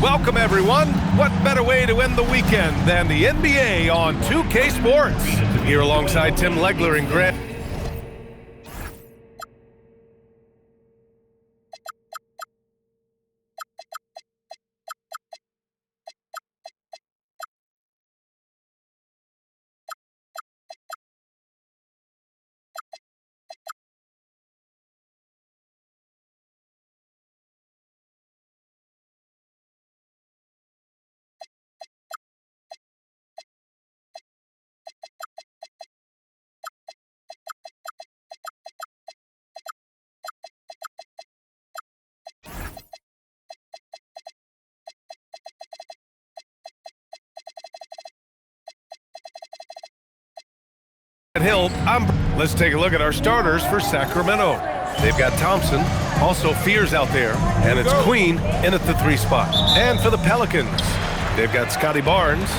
Welcome, everyone. What better way to end the weekend than the NBA on 2K Sports? Here alongside Tim Legler and Grant. Hill. Let's take a look at our starters for Sacramento. They've got Thompson, also Fears out there, and it's Queen in at the 3 spot. And for the Pelicans, they've got Scotty Barnes,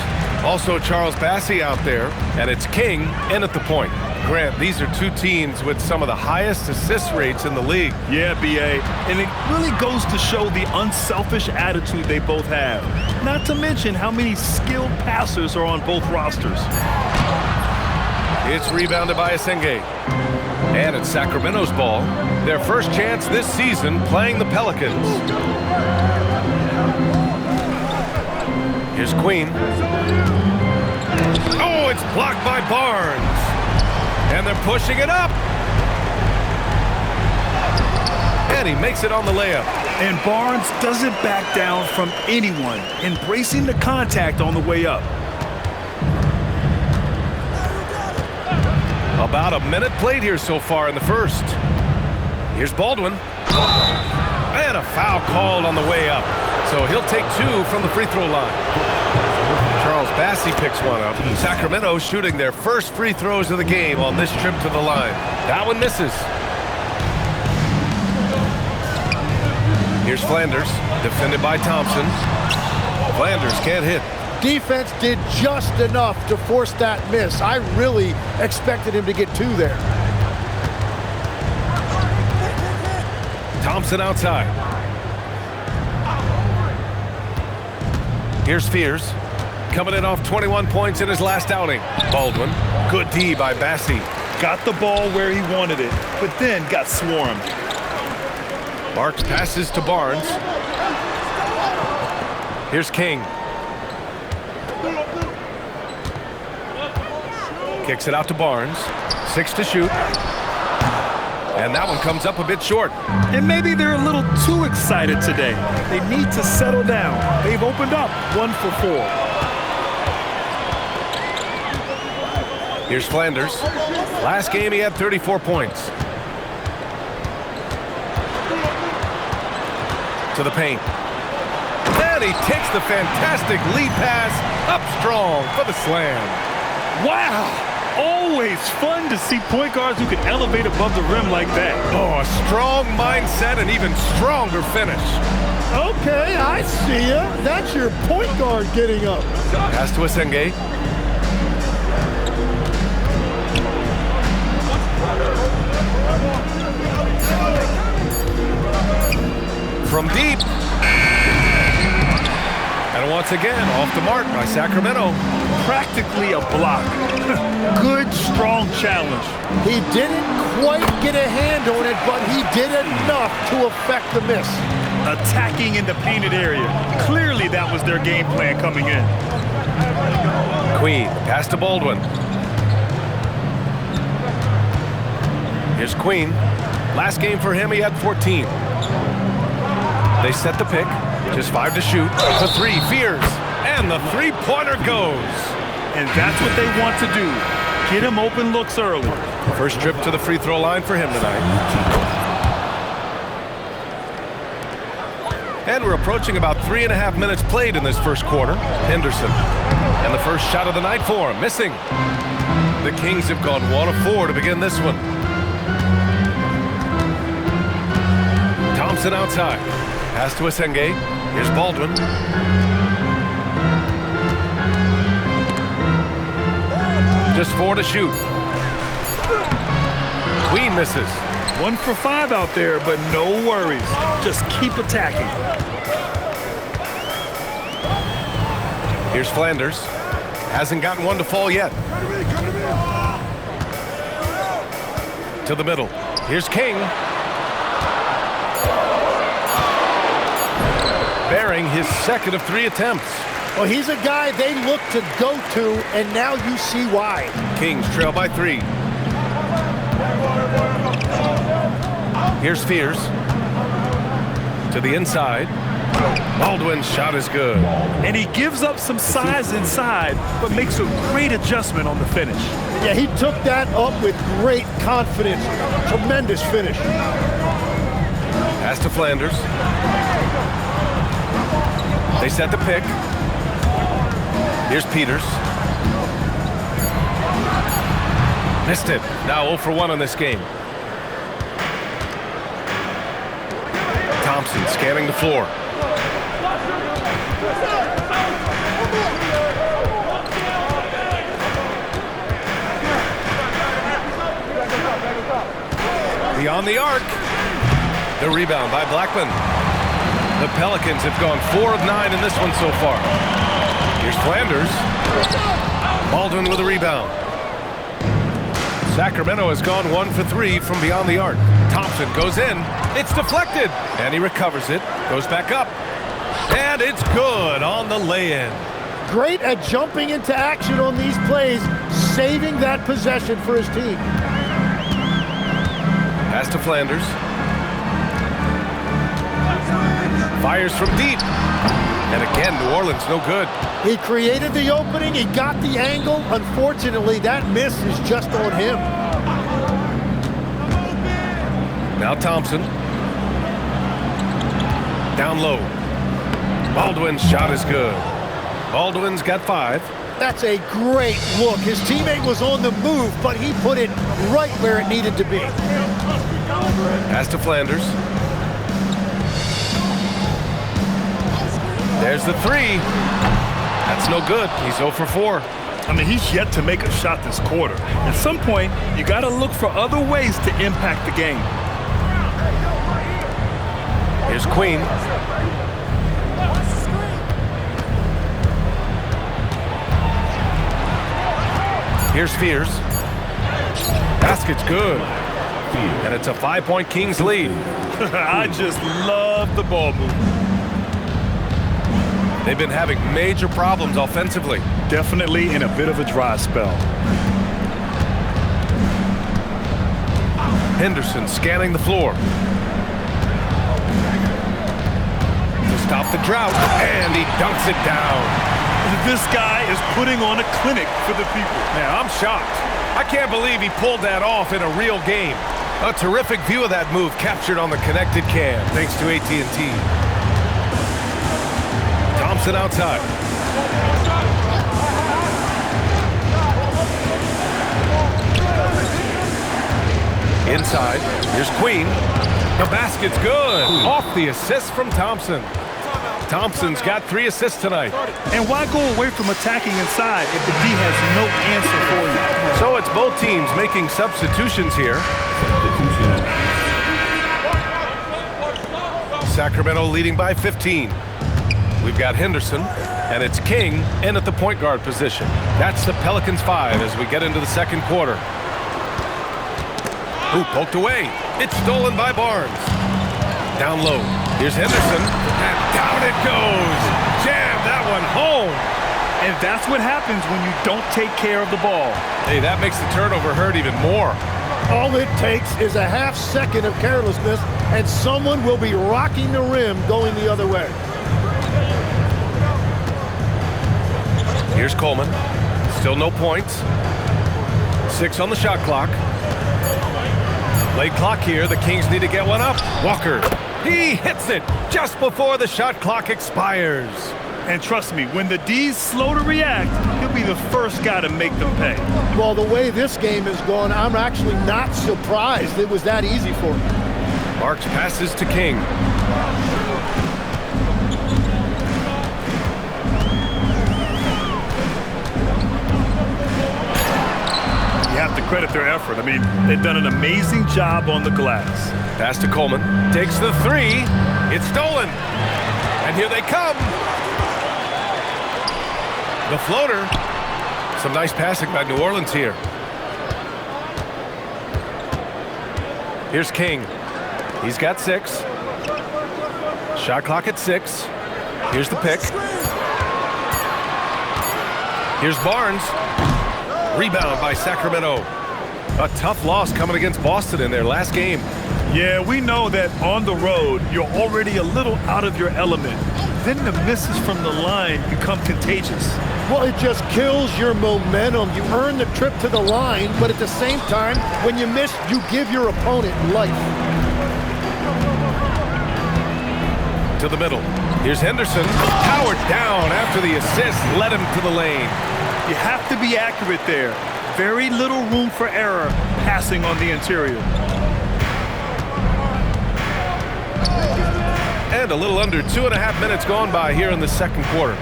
also Charles Bassey out there, and it's King in at the point. Grant, these are two teams with some of the highest assist rates in the league. Yeah, B.A., and it really goes to show the unselfish attitude they both have. Not to mention how many skilled passers are on both rosters. It's rebounded by Asenge. And it's Sacramento's ball. Their first chance this season playing the Pelicans. Here's Queen. Oh, it's blocked by Barnes. And they're pushing it up. And he makes it on the layup. And Barnes doesn't back down from anyone, embracing the contact on the way up. About a minute played here so far in the first. Here's Baldwin. And a foul called on the way up. So he'll take 2 from the free throw line. Charles Bassey picks one up. Sacramento shooting their first free throws of the game on this trip to the line. That one misses. Here's Flanders, defended by Thompson. Flanders can't hit. Defense did just enough to force that miss. I really expected him to get 2 there. Thompson outside. Here's Fears, coming in off 21 points in his last outing. Baldwin, good D by Bassey. Got the ball where he wanted it, but then got swarmed. Marks passes to Barnes. Here's King. Kicks it out to Barnes. 6 to shoot. And that one comes up a bit short. And maybe they're a little too excited today. They need to settle down. They've opened up 1 for 4. Here's Flanders. Last game he had 34 points. To the paint. And he takes the fantastic lead pass up strong for the slam. Wow! Always fun to see point guards who can elevate above the rim like that. Oh, a strong mindset and even stronger finish. Okay, I see ya. That's your point guard getting up. Pass to Asenge. From deep. And once again, off the mark by Sacramento. Practically a block. Good, strong challenge. He didn't quite get a hand on it, but he did enough to affect the miss. Attacking in the painted area. Clearly that was their game plan coming in. Queen, pass to Baldwin. Here's Queen. Last game for him, he had 14. They set the pick. Just 5 to shoot. The 3, Fears. And the 3-pointer goes. And that's what they want to do. Get him open looks early. First trip to the free throw line for him tonight. And we're approaching about 3.5 minutes played in this first quarter. Henderson. And the first shot of the night for him. Missing. The Kings have gone 1 of 4 to begin this one. Thompson outside. Pass to Asenge. Here's Baldwin. Just 4 to shoot. Queen misses. 1 for 5 out there, but no worries. Just keep attacking. Here's Flanders. Hasn't gotten one to fall yet. To the middle. Here's King. Bearing his second of 3 attempts. Well, he's a guy they look to go to, and now you see why. Kings trail by 3. Here's Fears. To the inside. Baldwin's shot is good. And he gives up some size inside, but makes a great adjustment on the finish. Yeah, he took that up with great confidence. Tremendous finish. Pass to Flanders. They set the pick. Here's Peters. Missed it. Now 0 for 1 on this game. Thompson scanning the floor. Beyond the arc. The rebound by Blackman. The Pelicans have gone 4 of 9 in this one so far. Here's Flanders. Baldwin with a rebound. Sacramento has gone 1 for 3 from beyond the arc. Thompson goes in. It's deflected. And he recovers it. Goes back up. And it's good on the lay-in. Great at jumping into action on these plays, saving that possession for his team. Pass to Flanders. Fires from deep. And again, New Orleans no good. He created the opening. He got the angle. Unfortunately, that miss is just on him. Now Thompson. Down low. Baldwin's shot is good. Baldwin's got 5. That's a great look. His teammate was on the move, but he put it right where it needed to be. Pass to Flanders. There's the 3. That's no good. He's 0 for 4. I mean, he's yet to make a shot this quarter. At some point, you got to look for other ways to impact the game. Here's Queen. Here's Fears. Basket's good. And it's a 5-point Kings lead. I just love the ball movement. They've been having major problems offensively. Definitely in a bit of a dry spell. Henderson scanning the floor. To stop the drought, and he dunks it down. This guy is putting on a clinic for the people. Man, I'm shocked. I can't believe he pulled that off in a real game. A terrific view of that move captured on the connected cam, thanks to AT&T. Thompson outside. Inside, here's Queen. The basket's good. Off the assist from Thompson. Thompson's got 3 assists tonight. And why go away from attacking inside if the D has no answer for you? So it's both teams making substitutions here. Sacramento leading by 15. We've got Henderson, and it's King in at the point guard position. That's the Pelicans 5 as we get into the second quarter. Ooh, poked away. It's stolen by Barnes. Down low. Here's Henderson, and down it goes. Jam that one home. And that's what happens when you don't take care of the ball. Hey, that makes the turnover hurt even more. All it takes is a half second of carelessness, and someone will be rocking the rim going the other way. Here's Coleman. Still no points. 6 on the shot clock. Late clock here. The Kings need to get one up. Walker. He hits it just before the shot clock expires. And trust me, when the D's slow to react, he'll be the first guy to make them pay. Well, the way this game is going, I'm actually not surprised it was that easy for him. Marks passes to King. You have to credit their effort. I mean, they've done an amazing job on the glass. Pass to Coleman. Takes the 3. It's stolen. And here they come. The floater. Some nice passing by New Orleans here. Here's King. He's got 6. Shot clock at 6. Here's the pick. Here's Barnes. Rebound by Sacramento. A tough loss coming against Boston in their last game. Yeah, we know that on the road, you're already a little out of your element. Then the misses from the line become contagious. Well, it just kills your momentum. You earn the trip to the line, but at the same time, when you miss, you give your opponent life. To the middle. Here's Henderson. Powered down after the assist led him to the lane. You have to be accurate there. Very little room for error passing on the interior. And a little under 2.5 minutes gone by here in the second quarter.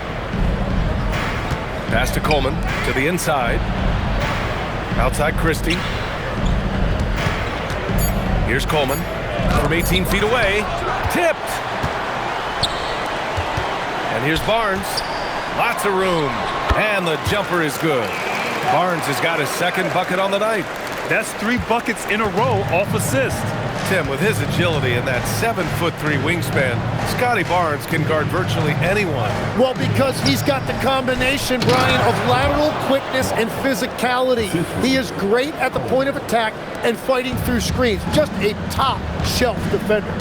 Pass to Coleman to the inside. Outside Christie. Here's Coleman from 18 feet away. Tipped. And here's Barnes. Lots of room. And the jumper is good. Barnes has got his second bucket on the night. That's 3 buckets in a row off assist. Tim, with his agility and that 7'3" wingspan, Scotty Barnes can guard virtually anyone. Well, because he's got the combination, Brian, of lateral quickness and physicality. He is great at the point of attack and fighting through screens. Just a top-shelf defender.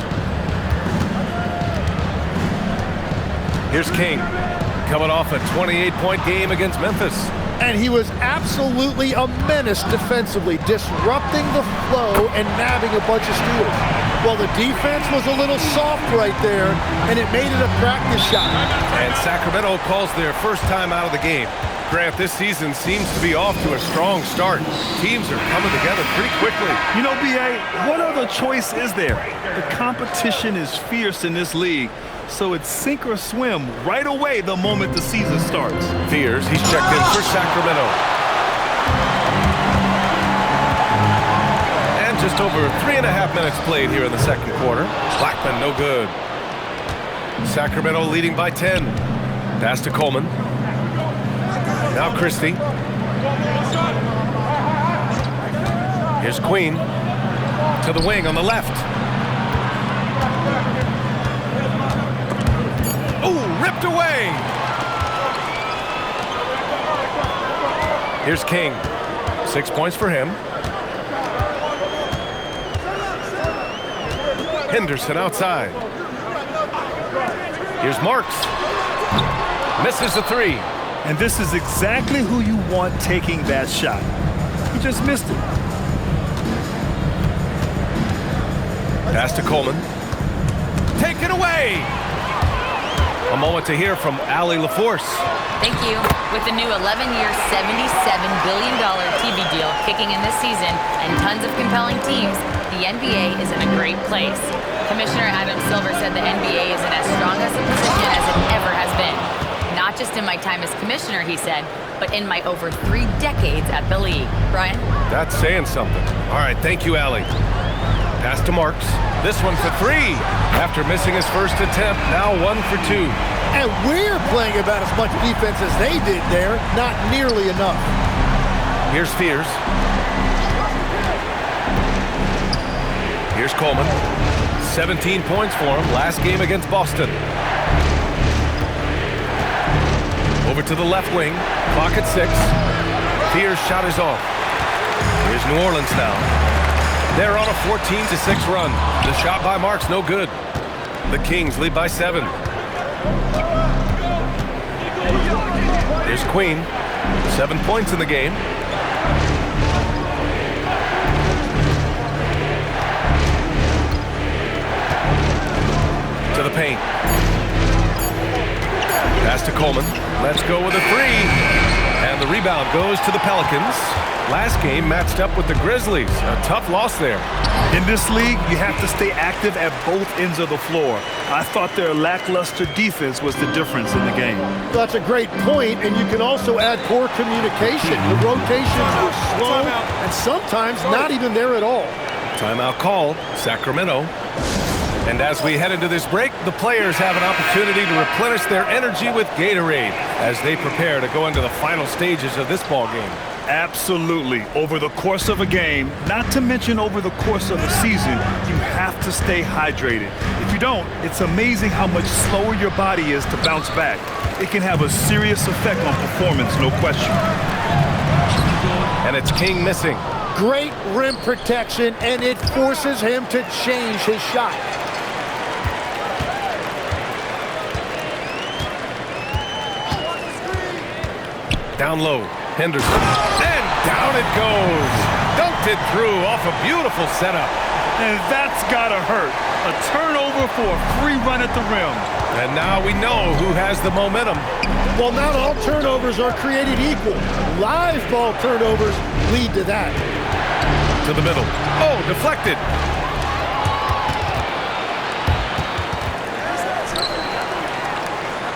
Here's King, coming off a 28-point game against Memphis. And he was absolutely a menace defensively, disrupting the flow and nabbing a bunch of steals. Well, the defense was a little soft right there, and it made it a practice shot. And Sacramento calls their first time out of the game. Grant, this season seems to be off to a strong start. Teams are coming together pretty quickly. You know, B.A., what other choice is there? The competition is fierce in this league. So it's sink or swim right away the moment the season starts. Fears, he's checked in for Sacramento. And just over 3.5 minutes played here in the second quarter. Blackman, no good. Sacramento leading by 10. Pass to Coleman. Now Christie. Here's Queen. To the wing on the left. Oh, ripped away. Here's King. 6 points for him. Henderson outside. Here's Marks. Misses the 3. And this is exactly who you want taking that shot. He just missed it. Pass to Coleman. Take it away. A moment to hear from Allie LaForce. Thank you. With the new 11-year, $77 billion TV deal kicking in this season and tons of compelling teams, the NBA is in a great place. Commissioner Adam Silver said the NBA is in as strong as a position as it ever has been. Not just in my time as commissioner, he said, but in my over 3 decades at the league. Brian? That's saying something. All right, thank you, Allie. Pass to Marks. This one for 3. After missing his first attempt, now 1 for 2. And we're playing about as much defense as they did there. Not nearly enough. Here's Fears. Here's Coleman. 17 points for him last game against Boston. Over to the left wing. Clock at 6. Fears shot is off. Here's New Orleans now. They're on a 14-6 run. The shot by Marks, no good. The Kings lead by 7. Here's Queen. 7 points in the game. To the paint. Pass to Coleman. Let's go with a 3. And the rebound goes to the Pelicans. Last game matched up with the Grizzlies. A tough loss there. In this league, you have to stay active at both ends of the floor. I thought their lackluster defense was the difference in the game. That's a great point, and you can also add poor communication. The rotations were slow and sometimes not even there at all. Timeout called. Sacramento. And as we head into this break, the players have an opportunity to replenish their energy with Gatorade as they prepare to go into the final stages of this ball game. Absolutely. Over the course of a game, not to mention over the course of a season, you have to stay hydrated. If you don't, it's amazing how much slower your body is to bounce back. It can have a serious effect on performance, no question. And it's King missing. Great rim protection, and it forces him to change his shot. Down low, Henderson. And down it goes. Dunked it through off a beautiful setup. And that's gotta hurt. A turnover for a free run at the rim. And now we know who has the momentum. Well, not all turnovers are created equal. Live ball turnovers lead to that. To the middle. Oh, deflected.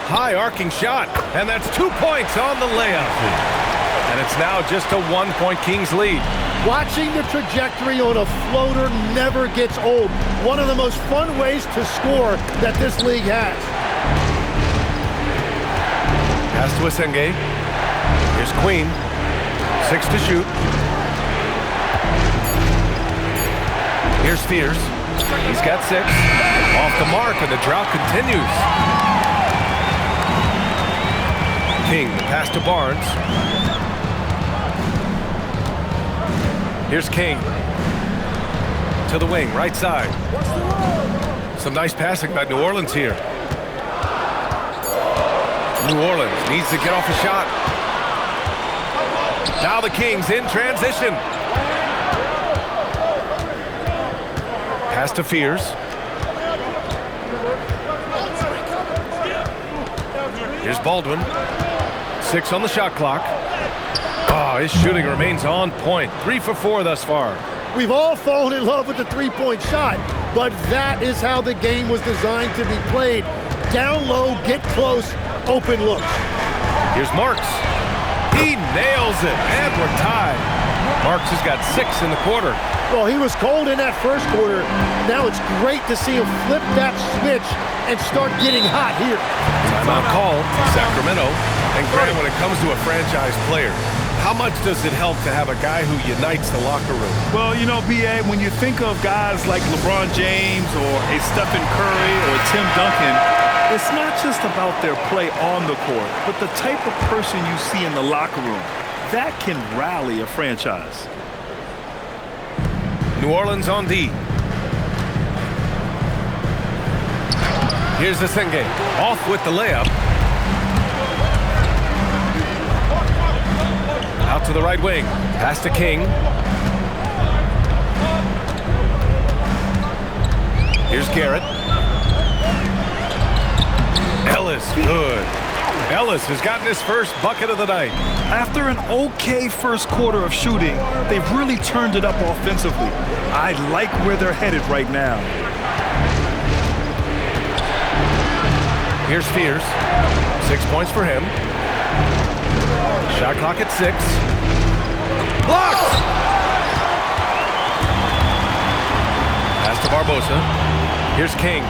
High arcing shot. And that's 2 points on the layup. And it's now just a 1-point Kings lead. Watching the trajectory on a floater never gets old. One of the most fun ways to score that this league has. Pass to Asenge. Here's Queen. 6 to shoot. Here's Spears. He's got 6. Off the mark, and the drought continues. King, the pass to Barnes. Here's King. To the wing, right side. Some nice passing by New Orleans here. New Orleans needs to get off a shot. Now the Kings in transition. Pass to Fears. Here's Baldwin. 6 on the shot clock. Oh, his shooting remains on point. 3 for 4 thus far. We've all fallen in love with the three-point shot, but that is how the game was designed to be played. Down low, get close, open looks. Here's Marks. He nails it, and we're tied. Marks has got 6 in the quarter. Well, he was cold in that first quarter. Now it's great to see him flip that switch and start getting hot here. Timeout called, Sacramento. And Grant, when it comes to a franchise player, how much does it help to have a guy who unites the locker room? Well, you know, B.A., when you think of guys like LeBron James or a Stephen Curry or Tim Duncan, it's not just about their play on the court, but the type of person you see in the locker room. That can rally a franchise. New Orleans on D. Here's Asenge. Off with the layup. Out to the right wing. Pass to King. Here's Garrett. Ellis, good. Ellis has gotten his first bucket of the night. After an okay first quarter of shooting, they've really turned it up offensively. I like where they're headed right now. Here's Spears. 6 points for him. Shot clock at 6. Blocked! Pass to Barbosa. Here's King.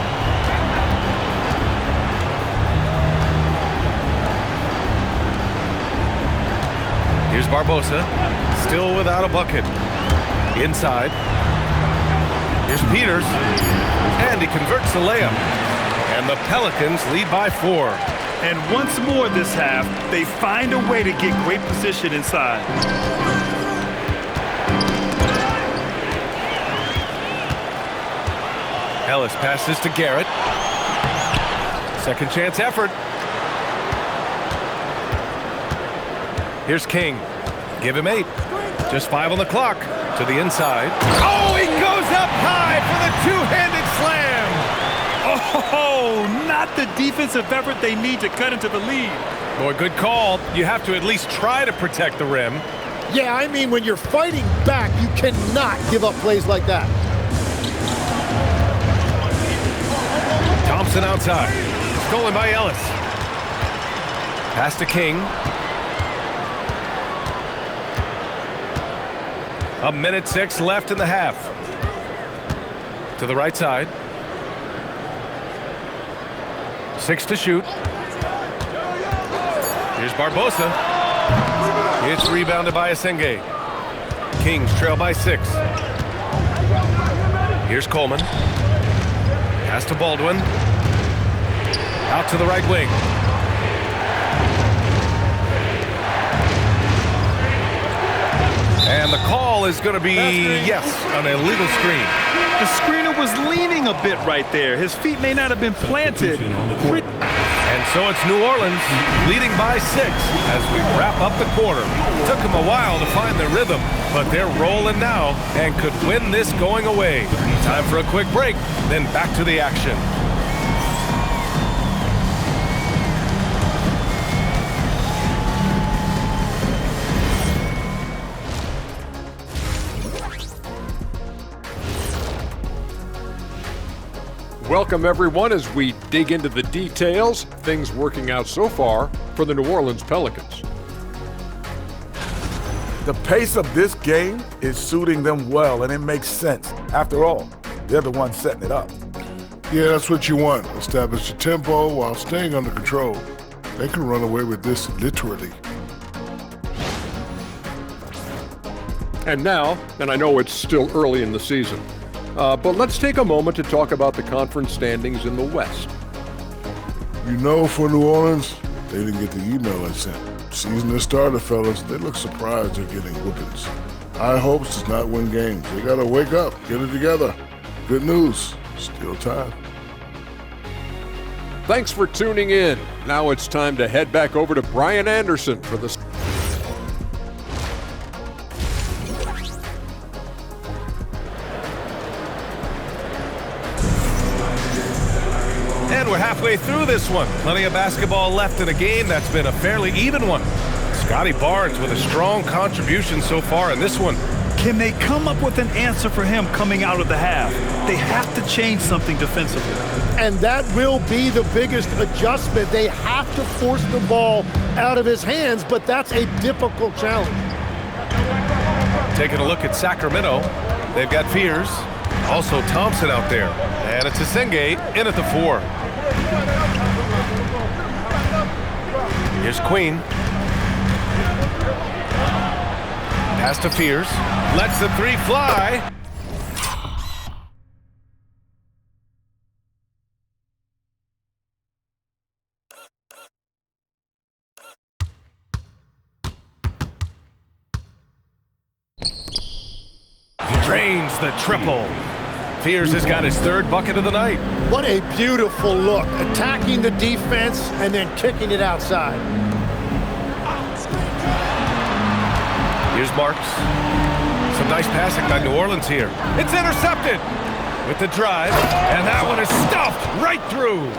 Here's Barbosa. Still without a bucket. Inside. Here's Peters. And he converts the layup. And the Pelicans lead by 4. And once more this half, they find a way to get great position inside. Ellis passes to Garrett. Second chance effort. Here's King. Give him 8. Just 5 on the clock. To the inside. Oh, he goes up high for the two-handed slam. Oh, not the defensive effort they need to cut into the lead. Boy, good call. You have to at least try to protect the rim. Yeah, I mean, when you're fighting back, you cannot give up plays like that. Thompson outside. Stolen by Ellis. Pass to King. A minute 6 left in the half. To the right side. 6 to shoot. Here's Barbosa. It's rebounded by Asenge. Kings trail by 6. Here's Coleman. Pass to Baldwin. Out to the right wing. And the call is going to be, yes, an illegal screen. The screener was leaning a bit right there. His feet may not have been planted. And so it's New Orleans leading by 6 as we wrap up the quarter. Took them a while to find their rhythm, but they're rolling now and could win this going away. Time for a quick break, then back to the action. Welcome, everyone, as we dig into the details. Things working out so far for the New Orleans Pelicans. The pace of this game is suiting them well, and it makes sense. After all, they're the ones setting it up. Yeah, that's what you want. Establish the tempo while staying under control. They can run away with this literally. And now, and I know it's still early in the season, but let's take a moment to talk about the conference standings in the West. You know, for New Orleans, they didn't get the email I sent. Season has started, fellas. They look surprised they're getting whoopings. High hopes does not win games. They gotta wake up, get it together. Good news, still time. Thanks for tuning in. Now it's time to head back over to Brian Anderson for the... And we're halfway through this one. Plenty of basketball left in a game that's been a fairly even one. Scotty Barnes with a strong contribution so far in this one. Can they come up with an answer for him coming out of the half? They have to change something defensively. And that will be the biggest adjustment. They have to force the ball out of his hands, but that's a difficult challenge. Taking a look at Sacramento, they've got Fears, also Thompson out there, and it's Asenge in at the 4. Here's Queen. Pass to Fears, lets the 3 fly. He drains the triple. Fears has got his 3rd bucket of the night. What a beautiful look, attacking the defense and then kicking it outside. Here's Marks. Some nice passing by New Orleans here. It's intercepted with the drive, and that one is stuffed right through.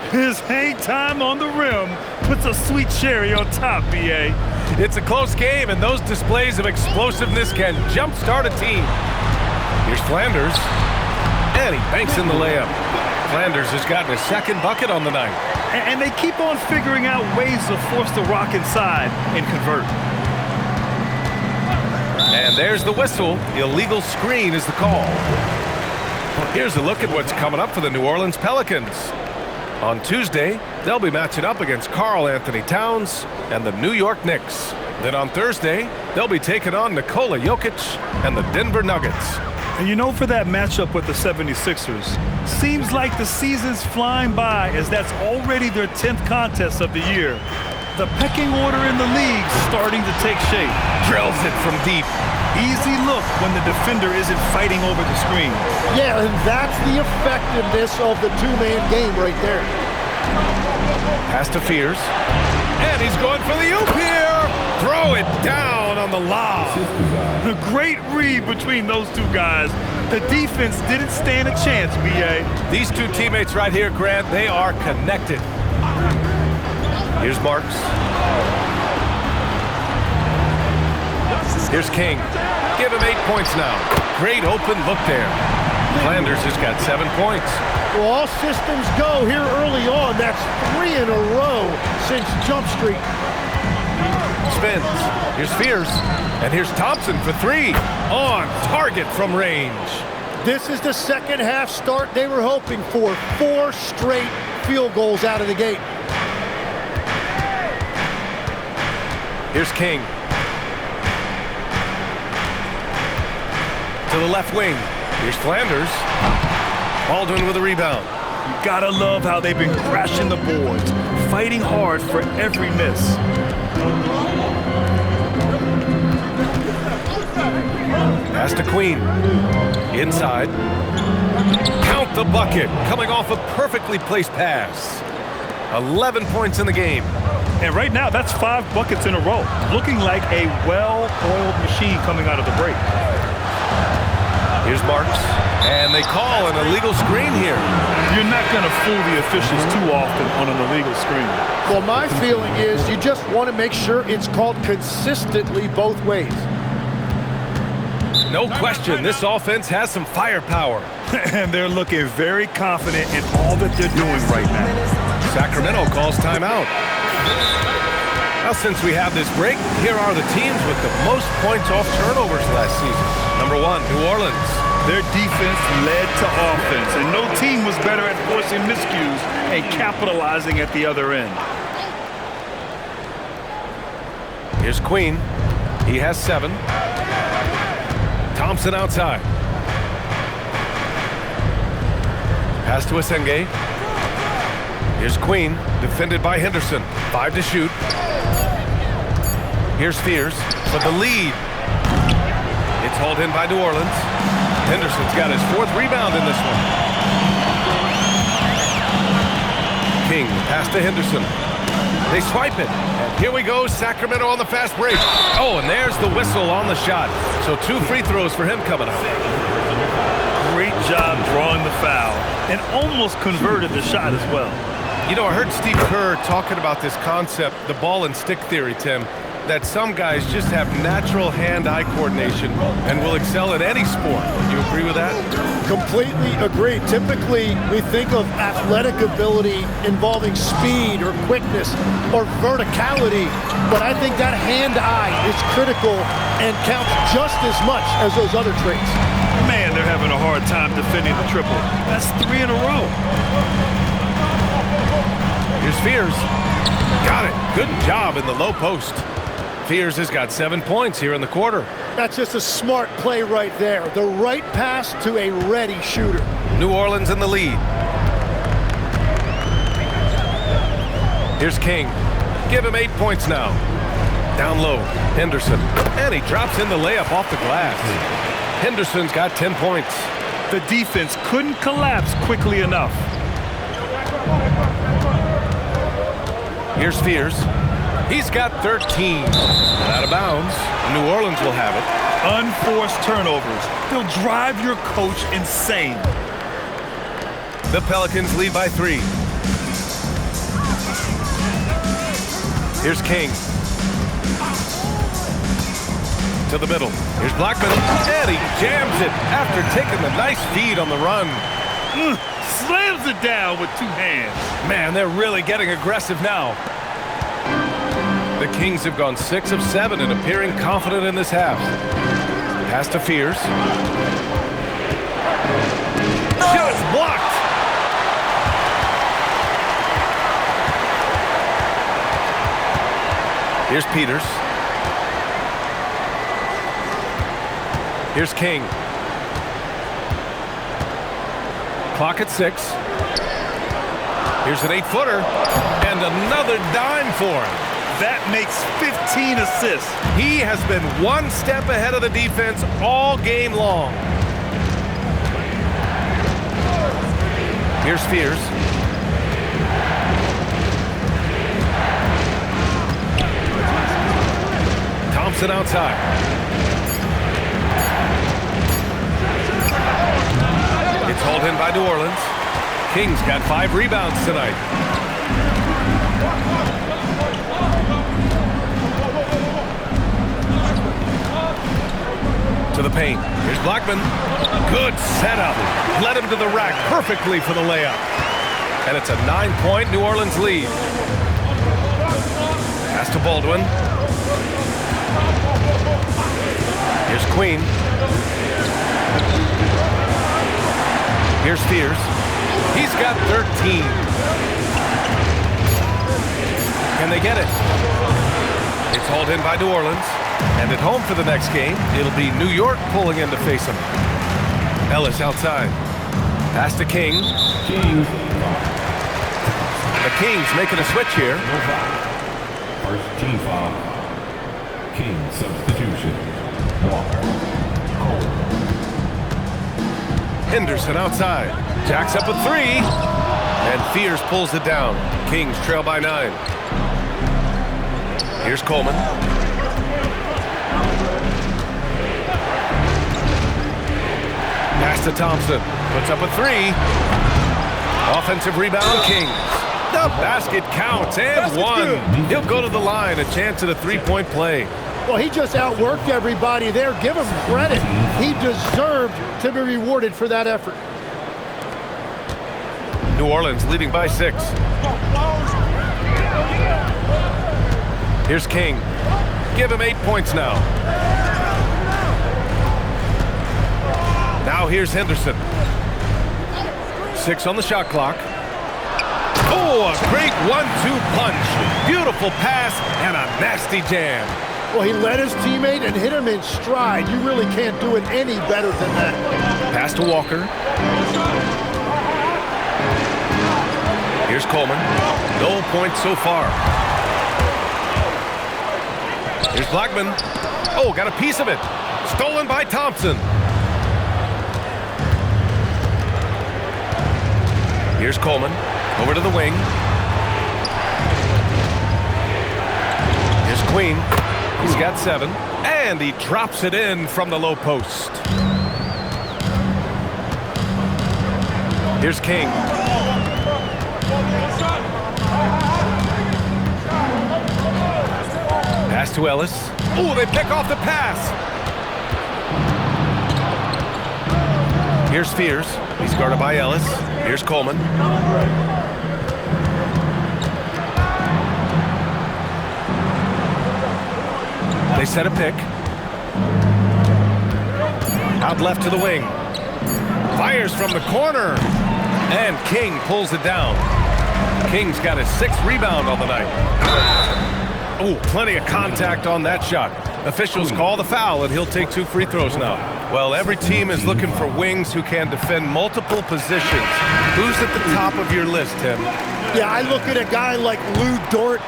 His hang time on the rim puts a sweet cherry on top, B.A. It's a close game, and those displays of explosiveness can jumpstart a team. Here's Flanders, and he banks in the layup. Flanders has gotten his 2nd bucket on the night. And they keep on figuring out ways to force the rock inside and convert. And there's the whistle. Illegal screen is the call. Well, here's a look at what's coming up for the New Orleans Pelicans. On Tuesday, they'll be matching up against Karl Anthony Towns and the New York Knicks. Then on Thursday, they'll be taking on Nikola Jokic and the Denver Nuggets. And you know, for that matchup with the 76ers, seems like the season's flying by as that's already their 10th contest of the year. The pecking order in the league's starting to take shape. Drills it from deep. Easy look when the defender isn't fighting over the screen. Yeah, and that's the effectiveness of the 2-man game right there. Pass to Fears. And he's going for the oop here. Throw it down on the lob. The great read between those two guys. The defense didn't stand a chance, B.A. These two teammates right here, Grant, they are connected. Here's Marks. Here's King. Give him 8 points now. Great open look there. Flanders has got 7 points. Well, all systems go here early on. That's 3 in a row since Jump Street. Spins. Here's Fears. And here's Thompson for 3. On target from range. This is the second half start they were hoping for. 4 straight field goals out of the gate. Here's King. To the left wing. Here's Flanders. Baldwin with a rebound. You gotta love how they've been crashing the boards, fighting hard for every miss. Pass to Queen. Inside. Count the bucket. Coming off a perfectly placed pass. 11 points in the game. And right now, that's 5 buckets in a row. Looking like a well-oiled machine coming out of the break. Here's Marks. And they call an illegal screen here. You're not going to fool the officials too often on an illegal screen. Well, my feeling is you just want to make sure it's called consistently both ways. No question, this offense has some firepower. And they're looking very confident in all that they're doing right now. Sacramento calls timeout. Now, since we have this break, here are the teams with the most points off turnovers last season. Number 1, New Orleans. Their defense led to offense, and no team was better at forcing miscues and capitalizing at the other end. Here's Queen. He has 7. Thompson outside. Pass to Asenge. Here's Queen, defended by Henderson. 5 to shoot. Here's Fears for the lead. It's hauled in by New Orleans. Henderson's got his 4th rebound in this one. King, pass to Henderson. They swipe it. And here we go, Sacramento on the fast break. Oh, and there's the whistle on the shot. So 2 free throws for him coming up. Great job drawing the foul and almost converted the shot as well. You know, I heard Steve Kerr talking about this concept, the ball and stick theory, Tim, that some guys just have natural hand-eye coordination and will excel at any sport. You agree with that? Completely agree. Typically, we think of athletic ability involving speed or quickness or verticality, but I think that hand-eye is critical and counts just as much as those other traits. Man, they're having a hard time defending the triple. That's 3 in a row. Here's Fears. Got it. Good job in the low post. Fears has got 7 points here in the quarter. That's just a smart play right there. The right pass to a ready shooter. New Orleans in the lead. Here's King. Give him 8 points now. Down low, Henderson. And he drops in the layup off the glass. Henderson's got 10 points. The defense couldn't collapse quickly enough. Here's Fears. He's got 13. Out of bounds. New Orleans will have it. Unforced turnovers. They'll drive your coach insane. The Pelicans lead by 3. Here's King. To the middle. Here's Blackman. And he jams it after taking the nice feed on the run. Slams it down with 2 hands. Man, they're really getting aggressive now. The Kings have gone 6 of 7 and appearing confident in this half. Pass to Fears. Shot's blocked. Here's Peters. Here's King. Clock at 6. Here's an 8-footer. And another dime for him. That makes 15 assists. He has been 1 step ahead of the defense all game long. Here's Fears. Thompson outside. It's hauled in by New Orleans. Kings got 5 rebounds tonight. To the paint. Here's Blackman. Good setup. Led him to the rack perfectly for the layup. And it's a 9-point New Orleans lead. Pass to Baldwin. Here's Queen. Here's Fears. He's got 13. Can they get it? It's hauled in by New Orleans. And at home for the next game, it'll be New York pulling in to face them. Ellis outside. Pass to King. The Kings making a switch here. First team foul. King substitution. Henderson outside. Jacks up a three. And Fears pulls it down. Kings trail by 9. Here's Coleman. Pass to Thompson. Puts up a three. Offensive rebound, Kings. The basket counts and one. He'll go to the line. A chance at a three-point play. Well, he just outworked everybody there. Give him credit. He deserved to be rewarded for that effort. New Orleans leading by 6. Here's King. Give him 8 points now. Now here's Henderson. 6 on the shot clock. Oh, a great 1-2 punch. Beautiful pass and a nasty jam. Well, he led his teammate and hit him in stride. You really can't do it any better than that. Pass to Walker. Here's Coleman. No points so far. Here's Blackman. Oh, got a piece of it. Stolen by Thompson. Here's Coleman. Over to the wing. Here's Queen. He's got 7. And he drops it in from the low post. Here's King. Pass to Ellis. Oh, they pick off the pass. Here's Fears. He's guarded by Ellis. Here's Coleman. They set a pick. Out left to the wing. Fires from the corner. And King pulls it down. King's got his 6th rebound on the night. Oh, plenty of contact on that shot. Officials call the foul, and he'll take 2 free throws now. Well, every team is looking for wings who can defend multiple positions. Who's at the top of your list, Tim? Yeah, I look at a guy like Lou Dort.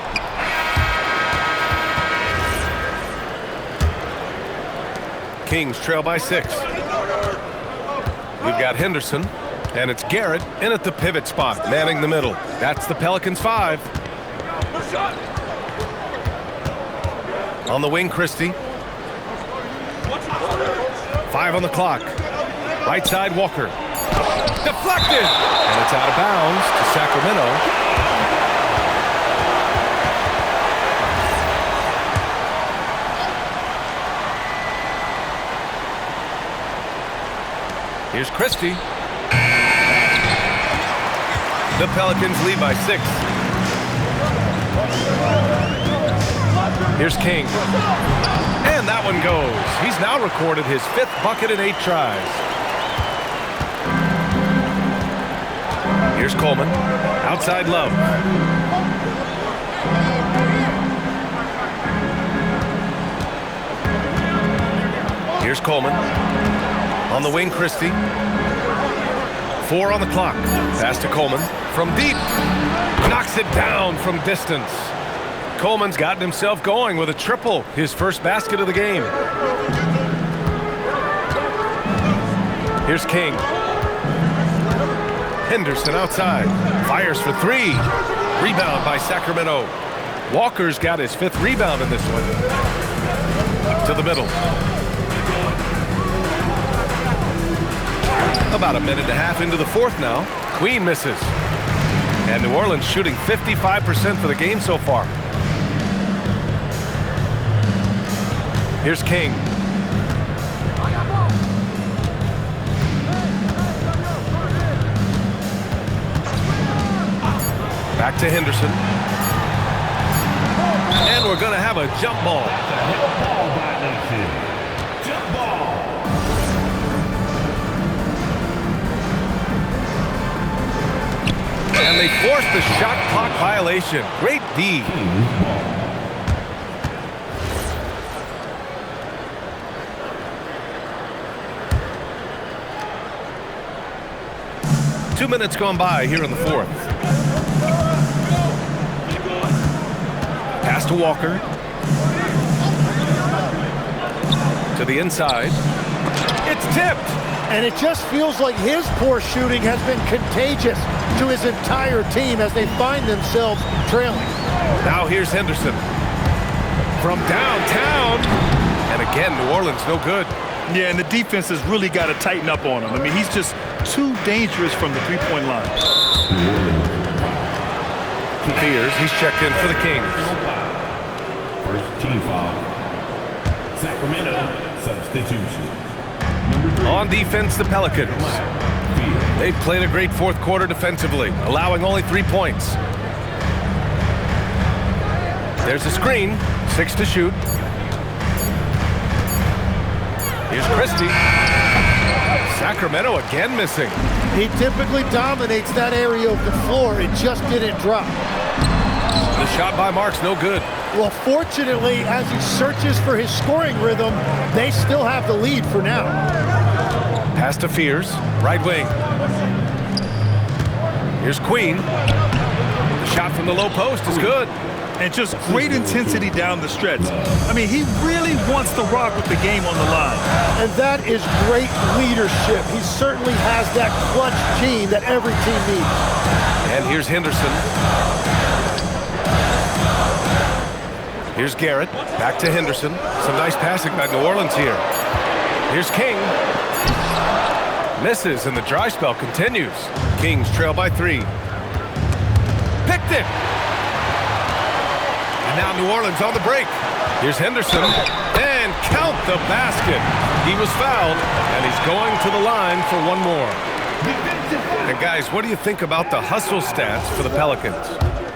Kings trail by 6. We've got Henderson, and it's Garrett in at the pivot spot, manning the middle. That's the Pelicans 5. On the wing, Christie. 5 on the clock. Right side, Walker. Deflected! And it's out of bounds to Sacramento. Here's Christie. The Pelicans lead by 6. Here's King. And that one goes. He's now recorded his 5th bucket in 8 tries. Here's Coleman. Outside Love. Here's Coleman. On the wing, Christie. 4 on the clock. Pass to Coleman. From deep. Knocks it down from distance. Coleman's gotten himself going with a triple. His first basket of the game. Here's King. Henderson outside. Fires for 3. Rebound by Sacramento. Walker's got his 5th rebound in this one. To the middle. About a minute and a half into the 4th now. Queen misses. And New Orleans shooting 55% for the game so far. Here's King. Back to Henderson. And we're going to have a jump ball. Jump ball. And they forced the shot clock violation. Great D. Kings ball. 2 minutes gone by here in the fourth. Pass to Walker. To the inside. It's tipped. And it just feels like his poor shooting has been contagious to his entire team as they find themselves trailing. Now here's Henderson. From downtown. And again, New Orleans no good. Yeah, and the defense has really got to tighten up on him. I mean, he's just too dangerous from the three-point line. Fears, he's checked in for the Kings. First team foul. Sacramento substitution. Number 3. On defense, the Pelicans. They've played a great fourth quarter defensively, allowing only 3 points. There's a screen, 6 to shoot. Here's Christie. Sacramento again missing. He typically dominates that area of the floor. It just didn't drop. The shot by Mark's no good. Well, fortunately, as he searches for his scoring rhythm, they still have the lead for now. Pass to Fears, right wing. Here's Queen. The shot from the low post is good. And just great intensity down the stretch. I mean, he really wants to rock with the game on the line. And that is great leadership. He certainly has that clutch gene that every team needs. And here's Henderson. Here's Garrett. Back to Henderson. Some nice passing by New Orleans here. Here's King. Misses, and the dry spell continues. Kings trail by 3. Picked it! And now New Orleans on the break. Here's Henderson. And count the basket. He was fouled, and he's going to the line for one more. And guys, what do you think about the hustle stats for the Pelicans?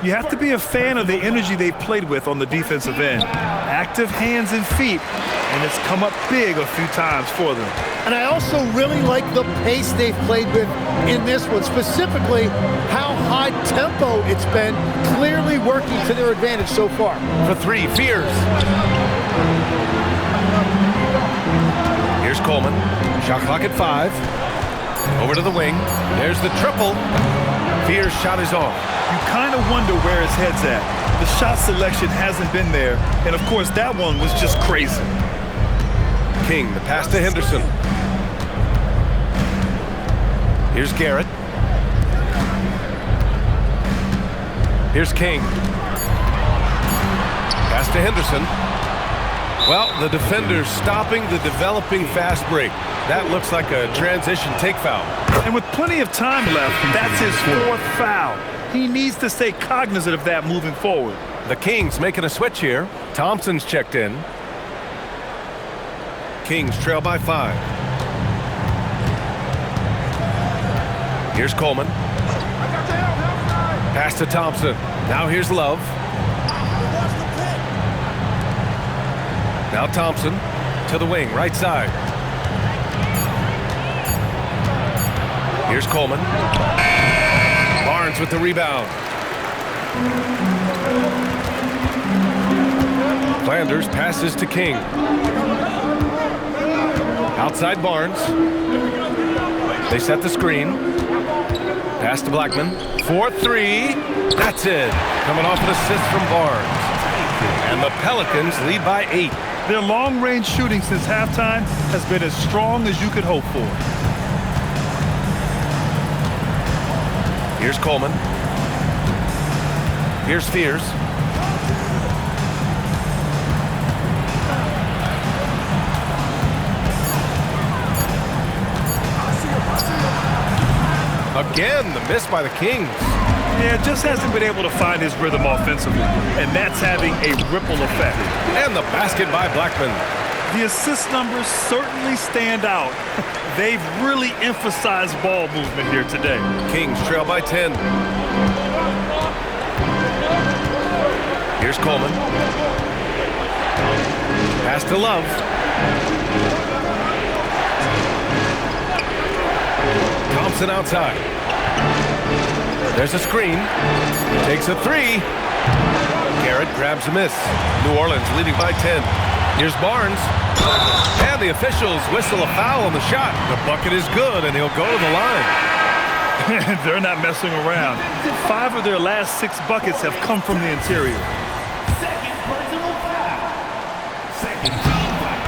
You have to be a fan of the energy they've played with on the defensive end. Active hands and feet, and it's come up big a few times for them. And I also really like the pace they've played with in this one, specifically how high tempo it's been, clearly working to their advantage so far. For 3, Fears. Here's Coleman. Shot clock at 5. Over to the wing. There's the triple. Fears' shot is off. You kind of wonder where his head's at. The shot selection hasn't been there, and of course that one was just crazy. King, the pass to Henderson. Here's Garrett. Here's King. Pass to Henderson. Well, the defender's stopping the developing fast break. That looks like a transition take foul. And with plenty of time left, that's his 4th foul. He needs to stay cognizant of that moving forward. The Kings making a switch here. Thompson's checked in. Kings trail by 5. Here's Coleman. Pass to Thompson. Now here's Love. Now Thompson to the wing, right side. Here's Coleman. Barnes with the rebound. Flanders passes to King. Outside Barnes. They set the screen. Pass to Blackman. 4-3. That's it. Coming off an assist from Barnes. And the Pelicans lead by 8. Their long-range shooting since halftime has been as strong as you could hope for. Here's Coleman. Here's Fears. Again, the miss by the Kings. Yeah, just hasn't been able to find his rhythm offensively, and that's having a ripple effect. And the basket by Blackman. The assist numbers certainly stand out. They've really emphasized ball movement here today. Kings trail by 10. Here's Coleman. Pass to Love. Thompson outside. There's a screen. Takes a three. Garrett grabs a miss. New Orleans leading by 10. Here's Barnes. And the officials whistle a foul on the shot. The bucket is good, and he'll go to the line. They're not messing around. 5 of their last 6 buckets have come from the interior. Second personal foul. Second team foul.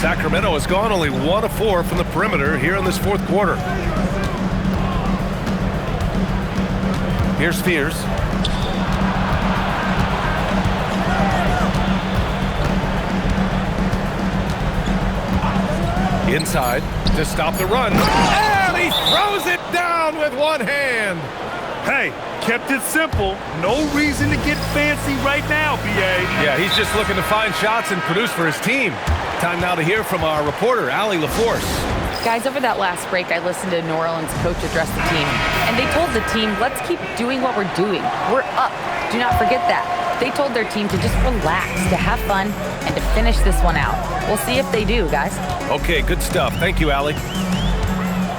Sacramento has gone only 1 of 4 from the perimeter here in this fourth quarter. Here's Fears. Inside to stop the run. And he throws it down with one hand. Hey, kept it simple. No reason to get fancy right now, BA. Yeah, he's just looking to find shots and produce for his team. Time now to hear from our reporter, Allie LaForce. Guys, over that last break, I listened to New Orleans coach address the team. And they told the team, let's keep doing what we're doing. We're up. Do not forget that. They told their team to just relax, to have fun, and to finish this one out. We'll see if they do, guys. Okay, good stuff. Thank you, Allie.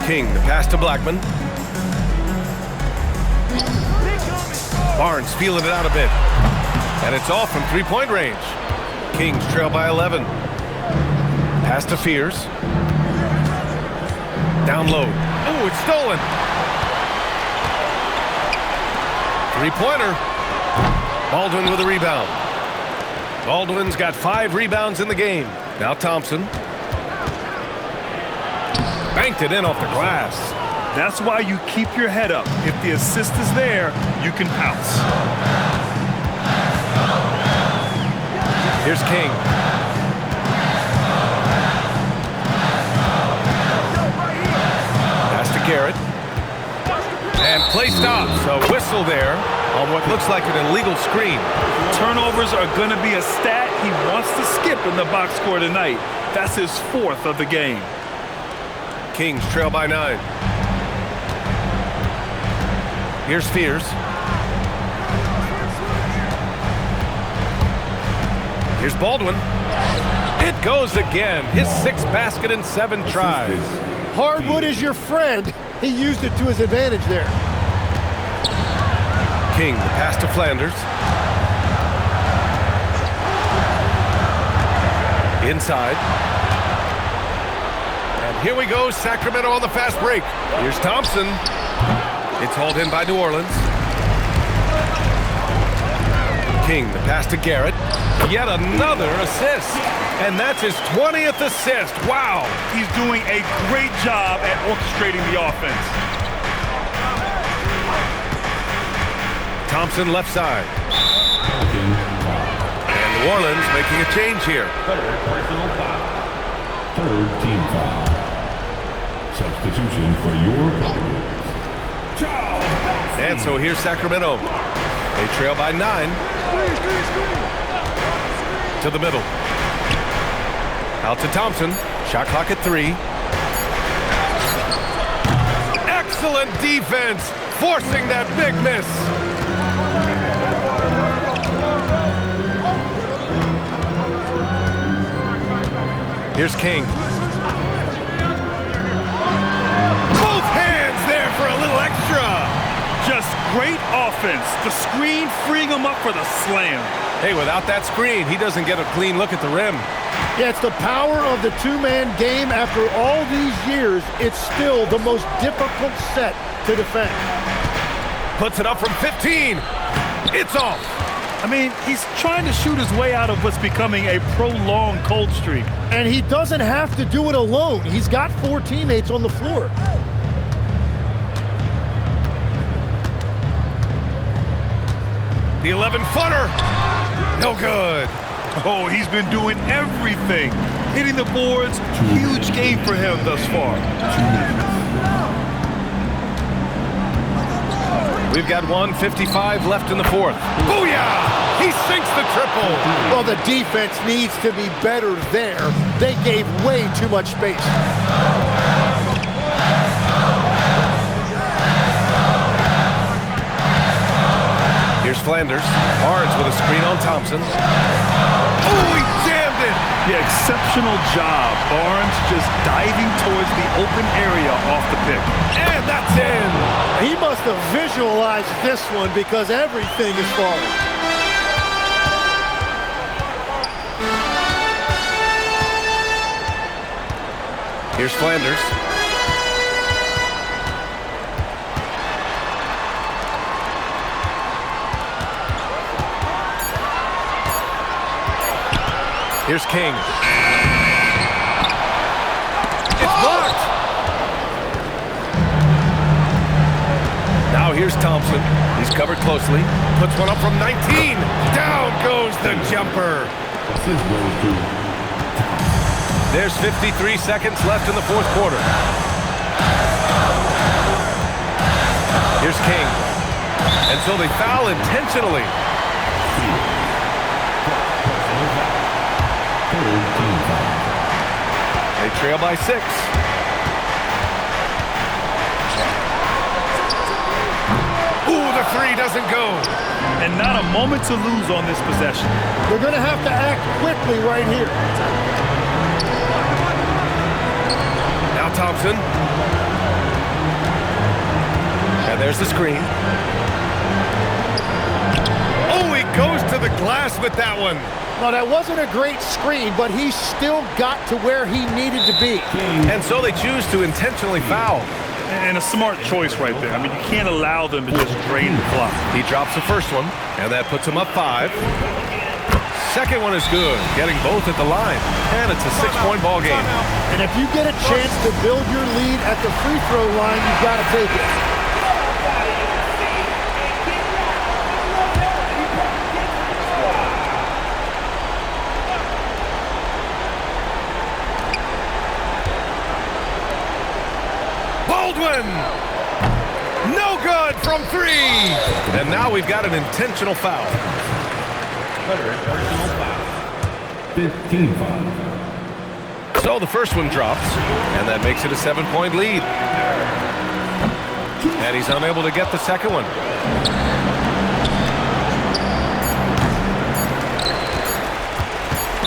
King, the pass to Blackman. Barnes feeling it out a bit. And it's off from three-point range. Kings trail by 11. Pass to Fears. Down low. Oh, it's stolen. Three-pointer. Baldwin with a rebound. Baldwin's got 5 rebounds in the game. Now Thompson. Banked it in off the glass. That's why you keep your head up. If the assist is there, you can pounce. Here's King. Pass to Garrett. And play stops. A whistle there on what looks like an illegal screen. Turnovers are going to be a stat he wants to skip in the box score tonight. That's his 4th of the game. Kings trail by 9. Here's Fears. Here's Baldwin. It goes again. His 6th basket in 7 tries. Hardwood is your friend. He used it to his advantage there. King, the pass to Flanders. Inside. And here we go, Sacramento on the fast break. Here's Thompson. It's hauled in by New Orleans. King, the pass to Garrett. Yet another assist. And that's his 20th assist. Wow. He's doing a great job at orchestrating the offense. Thompson left side. And New Orleans making a change here. Third personal foul. Third team foul. Substitution for your Pelicans. And so here's Sacramento. They trail by 9. To the middle. Out to Thompson. Shot clock at 3. Excellent defense. Forcing that big miss. Here's King. Both hands there for a little extra. Just great offense. The screen freeing him up for the slam. Hey, without that screen, he doesn't get a clean look at the rim. Yeah, it's the power of the two-man game. After all these years, it's still the most difficult set to defend. Puts it up from 15. It's off. I mean, he's trying to shoot his way out of what's becoming a prolonged cold streak. And he doesn't have to do it alone. He's got 4 teammates on the floor. The 11-footer. No good. Oh, he's been doing everything. Hitting the boards, huge game for him thus far. We've got 1:55 left in the fourth. Booyah! He sinks the triple. Well, the defense needs to be better there. They gave way too much space. Here's Flanders. Barnes with a screen on Thompson. Oh, he jammed it! Yeah, exceptional job. Barnes just diving towards the open area off the pick. And that's in. He must have visualized this one because everything is falling. Here's Flanders. Here's King. It's blocked. Now here's Thompson. He's covered closely. Puts one up from 19. Down goes the jumper. Assist goes to There's 53 seconds left in the fourth quarter. Here's King. And so they foul intentionally. They trail by 6. Ooh, the three doesn't go. And not a moment to lose on this possession. They're going to have to act quickly right here. Now Thompson. And there's the screen. Oh, he goes to the glass with that one. Now, that wasn't a great screen, but he still got to where he needed to be. And so they choose to intentionally foul. And a smart choice right there. I mean, you can't allow them to just drain the clock. He drops the first one, and that puts him up 5. Second one is good, getting both at the line. And it's a 6-point ball game. And if you get a chance to build your lead at the free throw line, you've got to take it. Baldwin! No good from 3! And now we've got an intentional foul. 15 foul. So the first one drops, and that makes it a 7-point lead. And he's unable to get the second one.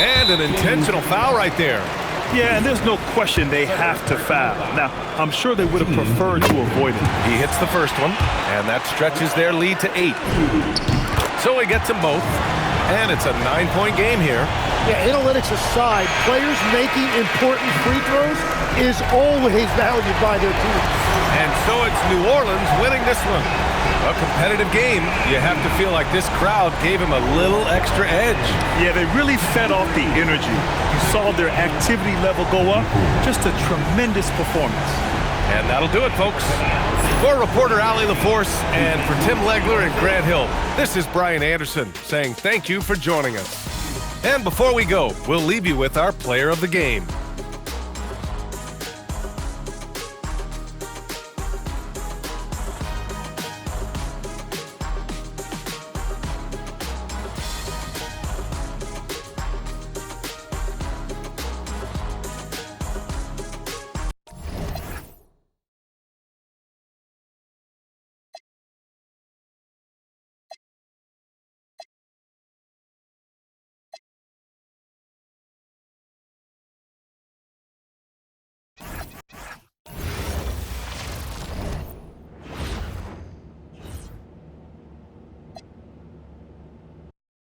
And an intentional foul right there. Yeah, and there's no question they have to foul. Now, I'm sure they would have preferred to avoid it. He hits the first one, and that stretches their lead to 8. So he gets them both, and it's a 9-point game here. Yeah, analytics aside, players making important free throws is always valued by their team. And so it's New Orleans winning this one. A competitive game. You have to feel like this crowd gave him a little extra edge. Yeah, they really fed off the energy. You saw their activity level go up. Just a tremendous performance. And that'll do it, folks. For reporter Allie LaForce and for Tim Legler and Grant Hill, this is Brian Anderson saying thank you for joining us. And before we go, we'll leave you with our player of the game.